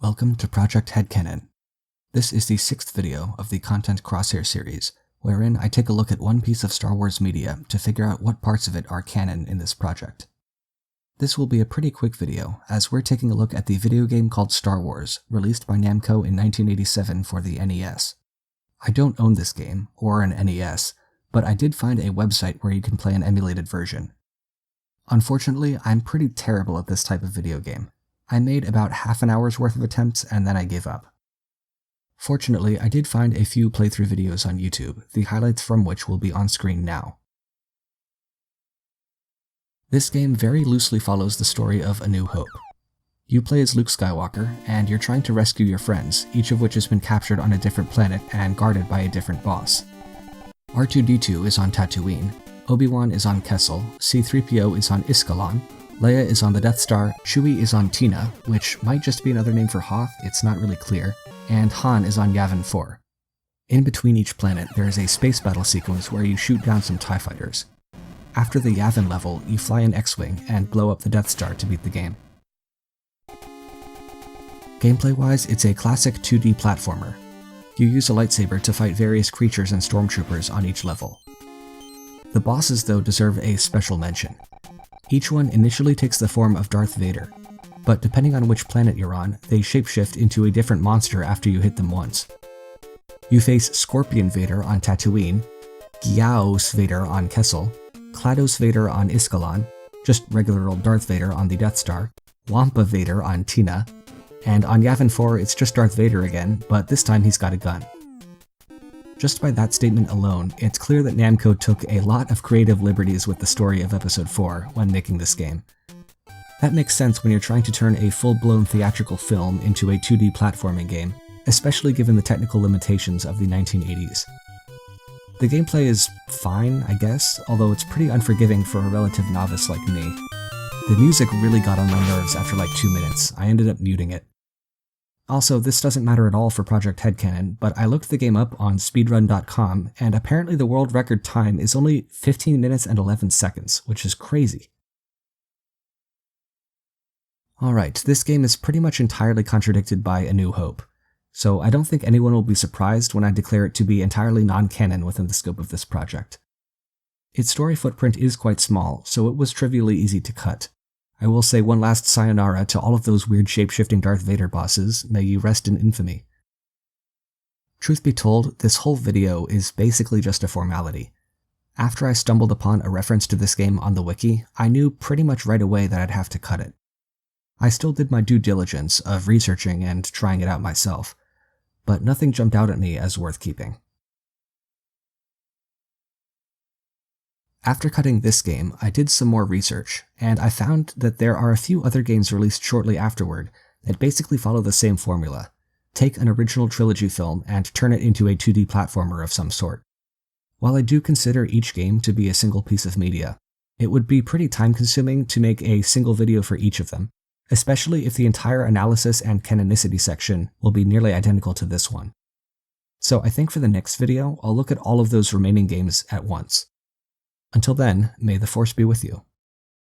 Welcome to Project HeadCanon. This is the 6th video of the Content Crosshair series, wherein I take a look at one piece of Star Wars media to figure out what parts of it are canon in this project. This will be a pretty quick video, as we're taking a look at the video game called Star Wars, released by Namco in 1987 for the NES. I don't own this game, or an NES, but I did find a website where you can play an emulated version. Unfortunately, I'm pretty terrible at this type of video game. I made about half an hour's worth of attempts and then I gave up. Fortunately, I did find a few playthrough videos on YouTube, the highlights from which will be on screen now. This game very loosely follows the story of A New Hope. You play as Luke Skywalker, and you're trying to rescue your friends, each of which has been captured on a different planet and guarded by a different boss. R2-D2 is on Tatooine, Obi-Wan is on Kessel, C-3PO is on Iskalon, Leia is on the Death Star, Chewie is on Tina, which might just be another name for Hoth, it's not really clear, and Han is on Yavin 4. In between each planet, there is a space battle sequence where you shoot down some TIE fighters. After the Yavin level, you fly an X-Wing and blow up the Death Star to beat the game. Gameplay-wise, it's a classic 2D platformer. You use a lightsaber to fight various creatures and stormtroopers on each level. The bosses, though, deserve a special mention. Each one initially takes the form of Darth Vader, but depending on which planet you're on, they shapeshift into a different monster after you hit them once. You face Scorpion Vader on Tatooine, Gyaos Vader on Kessel, GLaDOS Vader on Iskalon, just regular old Darth Vader on the Death Star, Wampa Vader on Tina, and on Yavin 4 it's just Darth Vader again, but this time he's got a gun. Just by that statement alone, it's clear that Namco took a lot of creative liberties with the story of Episode 4 when making this game. That makes sense when you're trying to turn a full-blown theatrical film into a 2D platforming game, especially given the technical limitations of the 1980s. The gameplay is fine, I guess, although it's pretty unforgiving for a relative novice like me. The music really got on my nerves after like 2 minutes. I ended up muting it. Also, this doesn't matter at all for Project HeadCanon, but I looked the game up on speedrun.com, and apparently the world record time is only 15 minutes and 11 seconds, which is crazy. Alright, this game is pretty much entirely contradicted by A New Hope, so I don't think anyone will be surprised when I declare it to be entirely non-canon within the scope of this project. Its story footprint is quite small, so it was trivially easy to cut. I will say one last sayonara to all of those weird shape-shifting Darth Vader bosses, may you rest in infamy. Truth be told, this whole video is basically just a formality. After I stumbled upon a reference to this game on the wiki, I knew pretty much right away that I'd have to cut it. I still did my due diligence of researching and trying it out myself, but nothing jumped out at me as worth keeping. After cutting this game, I did some more research, and I found that there are a few other games released shortly afterward that basically follow the same formula. Take an original trilogy film and turn it into a 2D platformer of some sort. While I do consider each game to be a single piece of media, it would be pretty time-consuming to make a single video for each of them, especially if the entire analysis and canonicity section will be nearly identical to this one. So I think for the next video, I'll look at all of those remaining games at once. Until then, may the Force be with you.